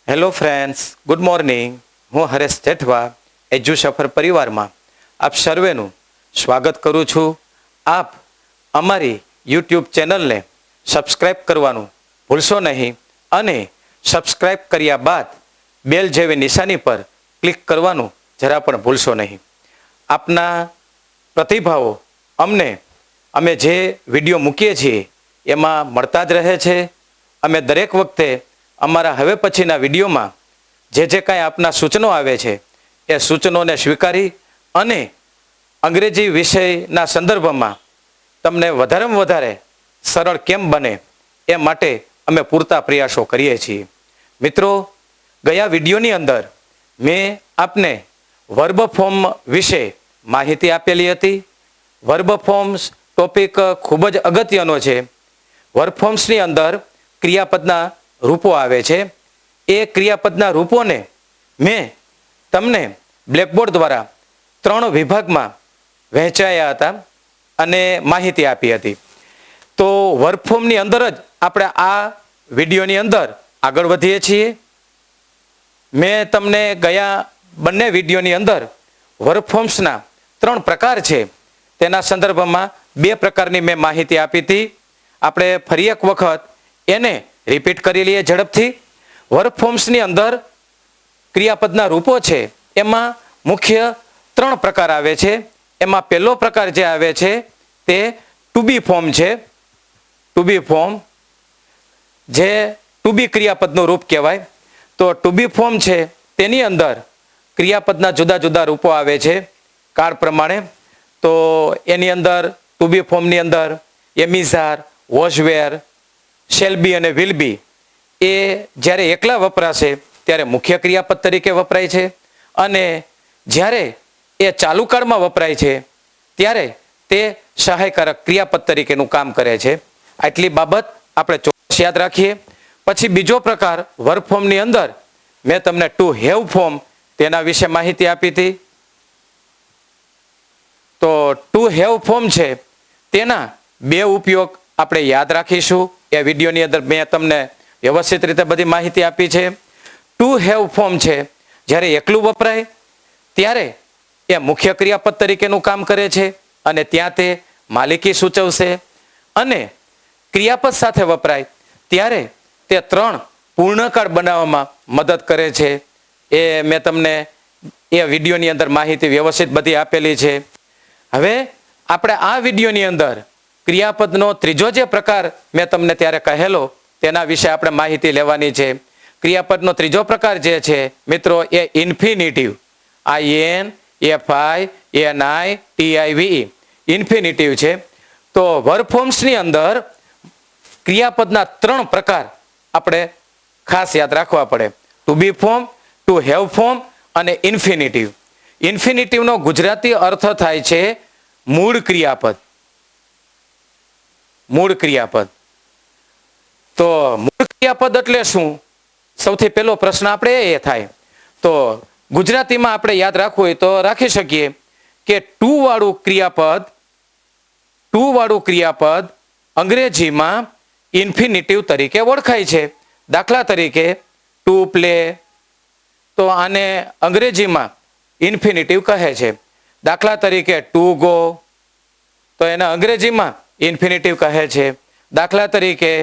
Hello friends, good morning. હું હરેશ જેઠવા એજ્યુ સફર પરિવારમાં આપ સર્વેનું સ્વાગત કરું છું. આપ અમારી યુટ્યુબ ચેનલને સબસ્ક્રાઈબ કરવાનું ભૂલશો નહીં અને સબસ્ક્રાઈબ કર્યા બાદ બેલ જેવી નિશાની પર ક્લિક કરવાનું જરા પણ ભૂલશો નહીં. આપના પ્રતિભાવો અમે જે વિડીયો મૂકીએ છીએ એમાં મળતા જ રહે છે. અમે દરેક વખતે અમારા હવે પછીના વિડીયોમાં જે કાંઈ આપના સૂચનો આવે છે એ સૂચનોને સ્વીકારી અને અંગ્રેજી વિષયના સંદર્ભમાં તમને વધારેમાં વધારે સરળ કેમ બને એ માટે અમે પૂરતા પ્રયાસો કરીએ છીએ. મિત્રો, ગયા વિડીયોની અંદર મેં આપને વર્બ ફોર્મ વિશે માહિતી આપેલી હતી. વર્બ ફોર્મ્સ ટોપિક ખૂબ જ અગત્યનો છે. વર્બ ફોર્મ્સની અંદર ક્રિયાપદના રૂપો આવે છે. એ ક્રિયાપદના રૂપોને મેં તમને બ્લેકબોર્ડ દ્વારા 3 વિભાગમાં વહેંચાયા હતા અને માહિતી આપી હતી. તો વર્બ ફોર્મની અંદર જ આપણે આ વિડીયોની અંદર આગળ વધીએ છીએ. મેં તમને ગયા બંને વિડીયોની અંદર વર્બ ફોર્મ્સના 3 પ્રકાર છે તેના સંદર્ભમાં 2 પ્રકારની મેં માહિતી આપી હતી. આપણે ફરી એક વખત એને રિપીટ કરી લઈએ ઝડપથી. વર્બ ફોર્મ્સની અંદર ક્રિયાપદના રૂપો છે એમાં મુખ્ય 3 પ્રકાર આવે છે. એમાં પહેલો પ્રકાર જે આવે છે તે ટુ બી ફોર્મ છે. ટુ બી ફોર્મ જે ટુ બી ક્રિયાપદનું રૂપ કહેવાય. તો ટુ બી ફોર્મ છે તેની અંદર ક્રિયાપદના જુદા જુદા રૂપો આવે છે કાળ પ્રમાણે. તો એની અંદર ટુ બી ફોર્મની અંદર એમિઝાર, વોઝ વેર, શેલ બી અને વિલ બી એ જ્યારે એકલા વપરાશે ત્યારે મુખ્ય ક્રિયાપદ તરીકે વપરાય છે અને જ્યારે એ ચાલુ કાળમાં વપરાય છે ત્યારે તે સહાયકારક ક્રિયાપદ તરીકેનું કામ કરે છે. આટલી બાબત આપણે ચોક્કસ યાદ રાખીએ. પછી બીજો પ્રકાર વર્બ ફોર્મની અંદર મેં તમને ટુ હેવ ફોર્મ તેના વિશે માહિતી આપી હતી. તો ટુ હેવ ફોર્મ છે તેના 2 ઉપયોગ આપણે યાદ રાખીશું. એ વિડીયોની અંદર મેં તમને વ્યવસ્થિત રીતે બધી માહિતી આપી છે. ટુ હેવ ફોર્મ છે જ્યારે એકલું વપરાય ત્યારે એ મુખ્ય ક્રિયાપદ તરીકેનું કામ કરે છે અને ત્યાં તે માલિકી સૂચવશે. અને ક્રિયાપદ સાથે વપરાય ત્યારે તે 3 પૂર્ણકાળ બનાવવામાં મદદ કરે છે. એ મેં તમને એ વિડીયોની અંદર માહિતી વ્યવસ્થિત બધી આપેલી છે. હવે આપણે આ વિડીયોની અંદર ક્રિયાપદનો ત્રીજો જે પ્રકાર મેં તમને ત્યારે કહેલો તેના વિશે આપણે માહિતી લેવાની છે. ક્રિયાપદનો ત્રીજો પ્રકાર જે છે મિત્રો એ ઇન્ફિનિટિવ, INFINITIVE ઇન્ફિનિટિવ છે. તો વર્બ ફોર્મ્સની અંદર ક્રિયાપદના 3 પ્રકાર આપણે ખાસ યાદ રાખવા પડે. To be form, to have form અને ઇન્ફિનિટિવ. ઇન્ફિનિટિવનો ગુજરાતી અર્થ થાય છે મૂળ ક્રિયાપદ. મૂળ ક્રિયાપદ. તો મૂળ ક્રિયાપદ એટલે શું? સૌથી પહેલો પ્રશ્ન આપણે એ થાય. તો ગુજરાતીમાં આપણે યાદ રાખવું હોય તો રાખી શકીએ કે ટુ વાળું ક્રિયાપદ અંગ્રેજીમાં ઇન્ફિનિટિવ તરીકે ઓળખાય છે. દાખલા તરીકે ટુ પ્લે, તો આને અંગ્રેજીમાં ઇન્ફિનિટિવ કહે છે. દાખલા તરીકે ટુ ગો, તો એને અંગ્રેજીમાં ઇન્ફિનિટિવ કહે છે. દાખલા તરીકે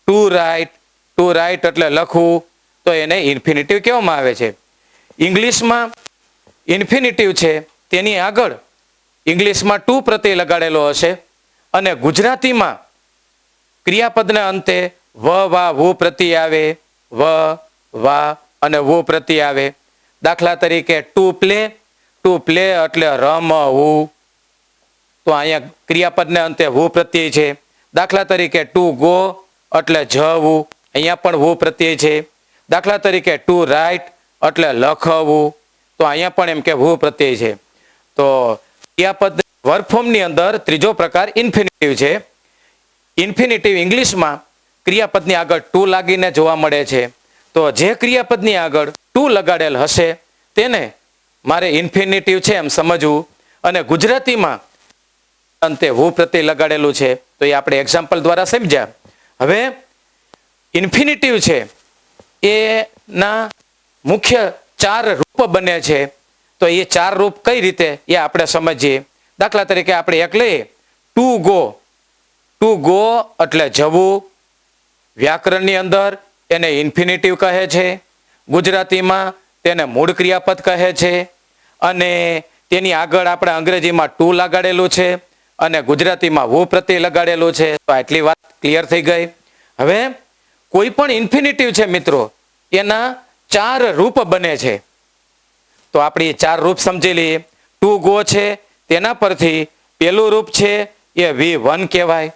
ટુ રાઇટ એટલે લખવું, તો એને ઇન્ફિનિટિવ કહેવામાં આવે છે. ઇંગ્લિશમાં ઇન્ફિનિટિવ છે તેની આગળ ઇંગ્લિશમાં ટુ પ્રત્યય લગાડેલો હશે અને ગુજરાતીમાં ક્રિયાપદના અંતે વ, વા, વુ પ્રત્યય આવે. વ, વા અને વુ પ્રત્યય આવે. દાખલા તરીકે ટુ પ્લે એટલે રમવું, તો અહીંયા ક્રિયાપદને અંતે વુ પ્રત્યય છે. દાખલા તરીકે ટુ ગો એટલે જવું, અહીંયા પણ વુ પ્રત્યય છે. દાખલા તરીકે ટુ રાઇટ એટલે લખવું, તો અહીંયા પણ એમ કે વુ પ્રત્યય છે. તો ક્રિયાપદ વર્બ ફોર્મની અંદર ત્રીજો પ્રકાર ઇન્ફિનિટિવ છે. ઇન્ફિનિટિવ ઇંગ્લિશમાં ક્રિયાપદની આગળ ટુ લાગીને જોવા મળે છે. તો જે ક્રિયાપદની આગળ ટુ લગાડેલ હશે તેને મારે ઇન્ફિનિટિવ છે એમ સમજવું અને ગુજરાતીમાં અંતે વુ પ્રત્યય લગાડેલું છે તો એ આપણે એક્ઝામ્પલ દ્વારા સમજ્યા. હવે ઇન્ફિનિટિવ છે એના મુખ્ય 4 રૂપ બને છે. તો એ 4 રૂપ કઈ રીતે એ આપણે સમજીએ. દાખલા તરીકે આપણે એક લઈએ, ટુ ગો. ટુ ગો એટલે જવું. વ્યાકરણની અંદર એને ઇન્ફિનિટિવ કહે છે. ગુજરાતીમાં તેને મૂળ ક્રિયાપદ કહે છે. અને તેની આગળ આપણે અંગ્રેજીમાં ટુ લગાડેલું છે અને ગુજરાતીમાં વુ પ્રત્યય લગાડેલું છે. તો આટલી વાત ક્લિયર થઈ ગઈ. હવે કોઈ પણ ઇન્ફિનિટિવ છે મિત્રો, એના 4 રૂપ બને છે. તો આપણે 4 રૂપ સમજી લઈએ. ટુ ગો છે તેના પરથી પેલું રૂપ છે એ V1 કહેવાય.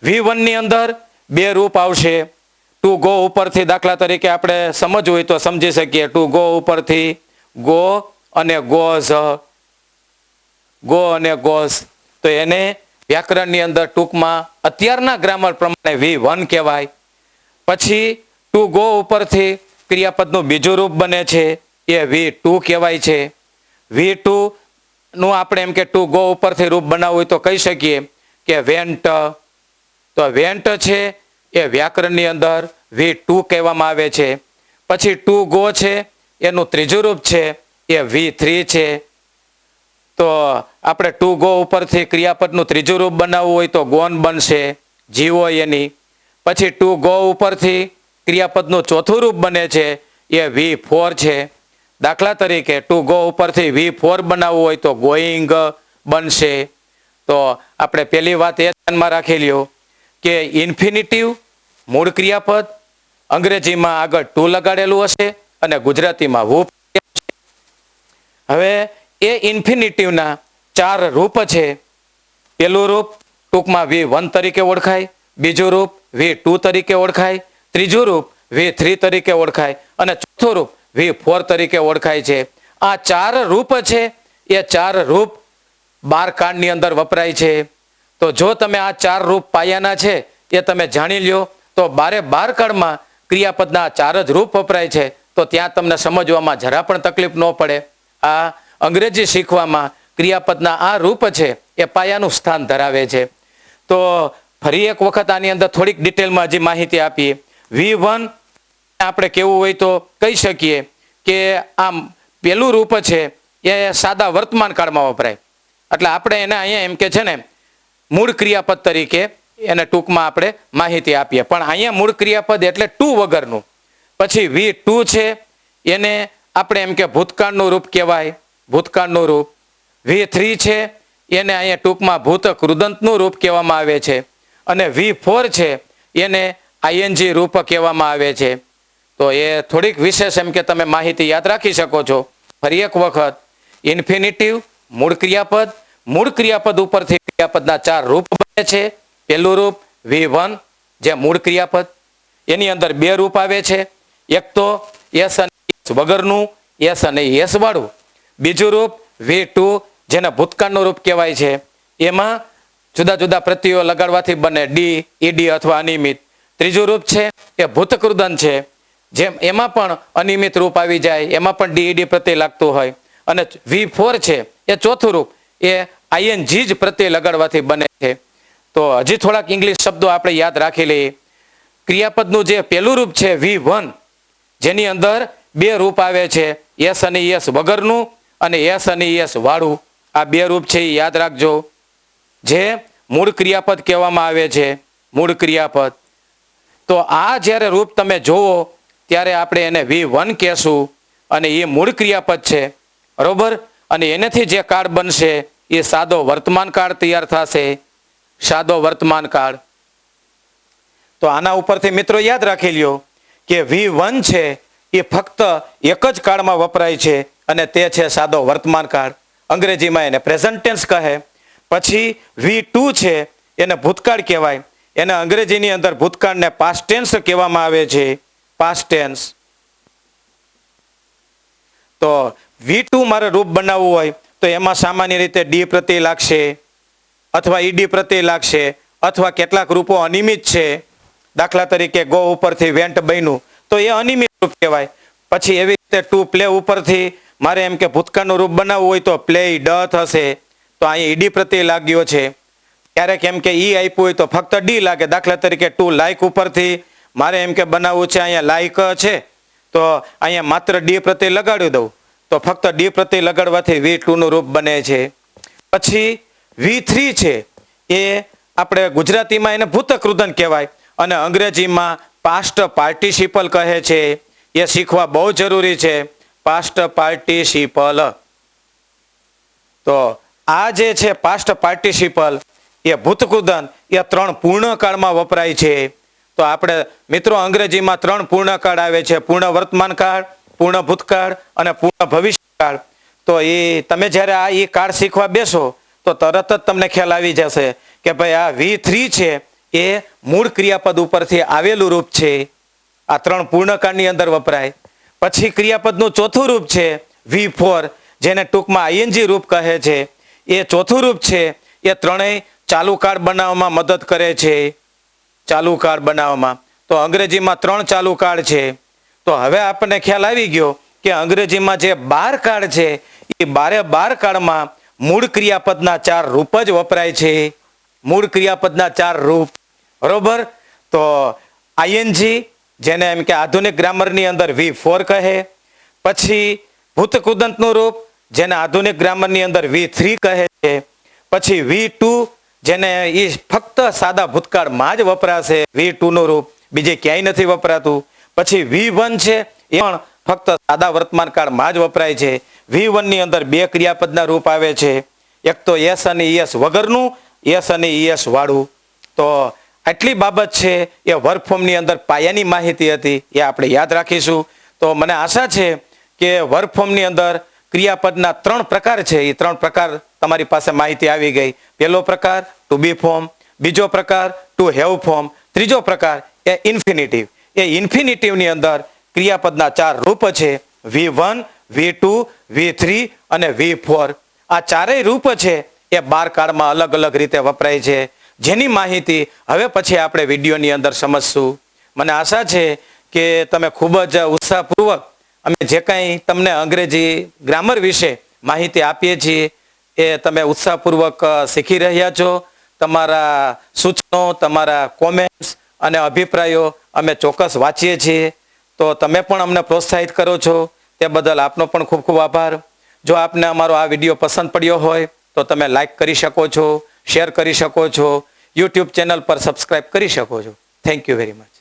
V1 ની અંદર 2 રૂપ આવશે. ટુ ગો ઉપરથી દાખલા તરીકે આપણે સમજવું હોય તો સમજી શકીએ. ટુ ગો ઉપરથી ગો અને ગોઝ. ગો અને ગોઝ. તો એને વ્યાકરણની અંદર ટૂંકમાં અત્યારના ગ્રામર પ્રમાણે V1 કહેવાય. પછી ટુ ગો ઉપરથી ક્રિયાપદનું બીજું રૂપ બને છે એ V2 કહેવાય છે. V2 નું આપણે એમ કે ટુ ગો ઉપરથી રૂપ બનાવવું હોય તો કહી શકીએ કે વેન્ટ. તો વેન્ટ છે એ વ્યાકરણની અંદર V2 કહેવામાં આવે છે. પછી ટુ ગો છે એનું ત્રીજું રૂપ છે એ V3 છે. તો આપણે ટુ ગો ઉપરથી ક્રિયાપદનું ત્રીજું રૂપ બનાવવું હોય તો ગોન બનશે, જીવો એની. પછી ટુ ગો ઉપરથી ક્રિયાપદનું ચોથું રૂપ બને છે એ V4 છે. દાખલા તરીકે ટુ ગો ઉપરથી V4 બનાવવું હોય તો ગોઈંગ બનશે. તો આપણે પહેલી વાત એ ધ્યાનમાં રાખી લ્યો કે ઇન્ફિનિટિવ મૂળ ક્રિયાપદ અંગ્રેજીમાં આગળ ટુ લગાડેલું હશે અને ગુજરાતીમાં વુ. હવે એ ઇન્ફિનિટિવના 4 રૂપ છે. પેલું રૂપ ટૂંકમાં V1 તરીકે ઓળખાય, બીજું રૂપ V2 તરીકે ઓળખાય, ત્રીજું રૂપ V3 તરીકે ઓળખાય અને ચોથું રૂપ V4 તરીકે ઓળખાય છે. આ 4 રૂપ છે એ 4 રૂપ 12 કાળની અંદર વપરાય છે. તો જો તમે આ 4 રૂપ પાયાના છે એ તમે જાણી લ્યો તો 12 કાળમાં ક્રિયાપદના 4 જ રૂપ વપરાય છે. તો ત્યાં તમને સમજવામાં જરા પણ તકલીફ ન પડે. આ અંગ્રેજી શીખવામાં ક્રિયાપદના આ રૂપ છે એ પાયાનું સ્થાન ધરાવે છે. તો ફરી એક વખત આની અંદર થોડીક ડિટેલમાં હજી માહિતી આપીએ. V1 આપણે કેવું હોય તો કહી શકીએ કે આમ પેલું રૂપ છે એ સાદા વર્તમાન કાળમાં વપરાય. એટલે આપણે એને અહીંયા એમ કે છે ને મૂળ ક્રિયાપદ તરીકે એને ટૂંકમાં આપણે માહિતી આપીએ. પણ અહીંયા મૂળ ક્રિયાપદ એટલે ટુ વગરનું. પછી V2 છે એને આપણે એમ કે ભૂતકાળનું રૂપ કહેવાય, ભૂતકાળનું રૂપ. V3 છે એને અહીંયા ટૂંકમાં ભૂત કૃદંતનું રૂપ કહેવામાં આવે છે. અને V4 છે એને ING રૂપ કહેવામાં આવે છે. તો એ થોડીક વિશેષ એમ કે તમે માહિતી યાદ રાખી શકો છો. ફરી એક વખત ઇન્ફિનિટિવ મૂળ ક્રિયાપદ, મૂળ ક્રિયાપદ ઉપરથી ક્રિયાપદના 4 રૂપ બને છે. પહેલું રૂપ V1 જે મૂળ ક્રિયાપદ, એની અંદર 2 રૂપ આવે છે. એક તો S અને S વગરનું, S અને S વાળું. બીજું રૂપ V2 જેને ભૂતકાળનું રૂપ કહેવાય છે. એમાં જુદા જુદા પ્રત્યયો લગાડવાથી બને ડી, ઈડી અથવા અનિયમિત. ત્રીજું રૂપ છે એ ભૂતકૃદંત છે, જેમ એમાં પણ અનિયમિત રૂપ આવી જાય, એમાં પણ ડી, ઈડી પ્રત્યય લાગતું હોય. અને V4 છે એ ચોથું રૂપ એ ING જ પ્રત્યય લગાડવાથી બને છે. તો હજી થોડાક ઇંગ્લિશ શબ્દો આપણે યાદ રાખી લઈએ. ક્રિયાપદનું જે પહેલું રૂપ છે V1 જેની અંદર 2 રૂપ આવે છે, S અને S વગરનું અને S અને S વાળું. આ 2 રૂપ છે એ યાદ રાખજો. જે મૂળ ક્રિયાપદ કહેવામાં આવે છે, મૂળ ક્રિયાપદ. તો આ જ્યારે રૂપ તમે જોવો ત્યારે આપણે એને V1 કહેશું અને એ મૂળ ક્રિયાપદ છે, બરોબર. અને એનાથી જે કાળ બનશે એ સાદો વર્તમાન કાળ તૈયાર થશે, સાદો વર્તમાન કાળ. તો આના ઉપરથી મિત્રો યાદ રાખી લ્યો કે V1 છે એ ફક્ત એક જ કાળમાં વપરાય છે અને તે છે સાદો વર્તમાન કાળ. અંગ્રેજીમાં એને પ્રેઝન્ટ ટેન્સ કહે. પછી V2 છે એને ભૂતકાળ કહેવાય. એને અંગ્રેજીની અંદર ભૂતકાળને પાસ્ટ ટેન્સ કહેવામાં આવે છે, પાસ્ટ ટેન્સ. તો V2 મારે રૂપ બનાવવું હોય તો એમાં સામાન્ય રીતે ડી પ્રત્યય લાગશે અથવા ઈડી પ્રત્યય લાગશે અથવા કેટલાક રૂપો અનિયમિત છે. દાખલા તરીકે ગો ઉપરથી વેન્ટ બન્યું તો એ અનિયમિત રૂપ કહેવાય. પછી એવી રીતે ટુ પ્લે ઉપરથી મારે એમ કે ભૂતકાળનું રૂપ બનાવવું હોય તો પ્લે ડ થશે. તો અહીંયા ઈડી પ્રત્યય લાગ્યો છે. ક્યારેક એમ કે ઈ આપ્યું હોય તો ફક્ત ડી લાગે. દાખલા તરીકે ટુ લાઇક ઉપરથી મારે એમ કે બનાવવું છે અહીંયા લાઈક છે તો અહીંયા માત્ર ડી પ્રત્યય લગાડી દઉં તો ફક્ત ડી પ્રત્યય લગાડવાથી V2 નું રૂપ બને છે. પછી V3 છે એ આપણે ગુજરાતીમાં એને ભૂતકૃદન કહેવાય અને અંગ્રેજીમાં પાસ્ટ પાર્ટિસિપલ કહે છે. એ શીખવા બહુ જરૂરી છે, પાસ્ટ પાર્ટિસિપલ. તો આ જે છે પાસ્ટ પાર્ટિસિપલ એ ભૂતકૃદન એ 3 પૂર્ણકાળમાં વપરાય છે. તો આપણે મિત્રો અંગ્રેજીમાં 3 પૂર્ણકાળ આવે છે, પૂર્ણ વર્તમાનકાળ, પૂર્ણ ભૂતકાળ અને પૂર્ણ ભવિષ્યકાળ. તો એ તમે જ્યારે આ એ કાળ શીખવા બેસો તો તરત જ તમને ખ્યાલ આવી જશે કે ભાઈ આ V3 છે એ મૂળ ક્રિયાપદ ઉપરથી આવેલું રૂપ છે. આ 3 પૂર્ણકાળની અંદર વપરાય. પછી ક્રિયાપદનું ચોથું રૂપ છે V4, જેને ટૂંકમાં ING રૂપ કહે છે. એ ચોથું રૂપ છે એ ત્રણેય ચાલુ કાળ બનાવવામાં મદદ કરે છે. ચાલુ કાળ બનાવવામાં તો અંગ્રેજીમાં 3 ચાલુ કાળ છે. તો હવે આપણને ખ્યાલ આવી ગયો કે અંગ્રેજીમાં જે 12 કાળ છે એ 12 કાળમાં મૂળ ક્રિયાપદના 4 રૂપ જ વપરાય છે. મૂળ ક્રિયાપદના 4 રૂપ, બરોબર. તો ING જેને એમ કે આધુનિક ગ્રામરની અંદર V4 કહે. પછી ભૂતકૃદંતનું રૂપ જેને આધુનિક ગ્રામરની અંદર V3 કહે છે. પછી V2 જેને એ ફક્ત સાદા ભૂતકાળમાં જ વપરાશે, V2 નું રૂપ બીજે ક્યાંય નથી વપરાતું. પછી V1 છે એ પણ ફક્ત સાદા વર્તમાન કાળમાં જ વપરાય છે. V1 ની અંદર 2 ક્રિયાપદના રૂપ આવે છે, એક તો S અને ES વગરનું, S અને ES વાળું. તો આટલી બાબત છે એ વર્ક ફોર્મની અંદર પાયાની માહિતી હતી, એ આપણે યાદ રાખીશું. તો મને આશા છે કે વર્ક ફોર્મની અંદર ક્રિયાપદના 3 પ્રકાર છે, એ 3 પ્રકાર તમારી પાસે માહિતી આવી ગઈ. પહેલો પ્રકાર ટુ બી ફોર્મ, બીજો પ્રકાર ટુ હેવ ફોર્મ, ત્રીજો પ્રકાર એ ઇન્ફિનિટિવ. એ ઇન્ફિનિટિવની અંદર ક્રિયાપદના 4 રૂપ છે, V1, V2, V3 અને V4. આ ચારેય રૂપ છે એ 12 કાળમાં અલગ અલગ રીતે વપરાય છે, જેની માહિતી હવે પછી આપણે વિડીયોની અંદર સમજશું. મને આશા છે કે તમે ખૂબ જ ઉત્સાહપૂર્વક અમે જે કાંઈ તમને અંગ્રેજી ગ્રામર વિશે માહિતી આપીએ છીએ એ તમે ઉત્સાહપૂર્વક શીખી રહ્યા છો. તમારા સૂચનો, તમારા કોમેન્ટ્સ અને અભિપ્રાયો અમે ચોક્કસ વાંચીએ છીએ. તો તમે પણ અમને પ્રોત્સાહિત કરો છો, તે બદલ આપનો પણ ખૂબ ખૂબ આભાર. જો આપને અમારો આ વિડીયો પસંદ પડ્યો હોય તો તમે લાઈક કરી શકો છો, શેર કરી શકો છો, YouTube ચેનલ પર સબસ્ક્રાઇબ કરી શકો છો. Thank you very much.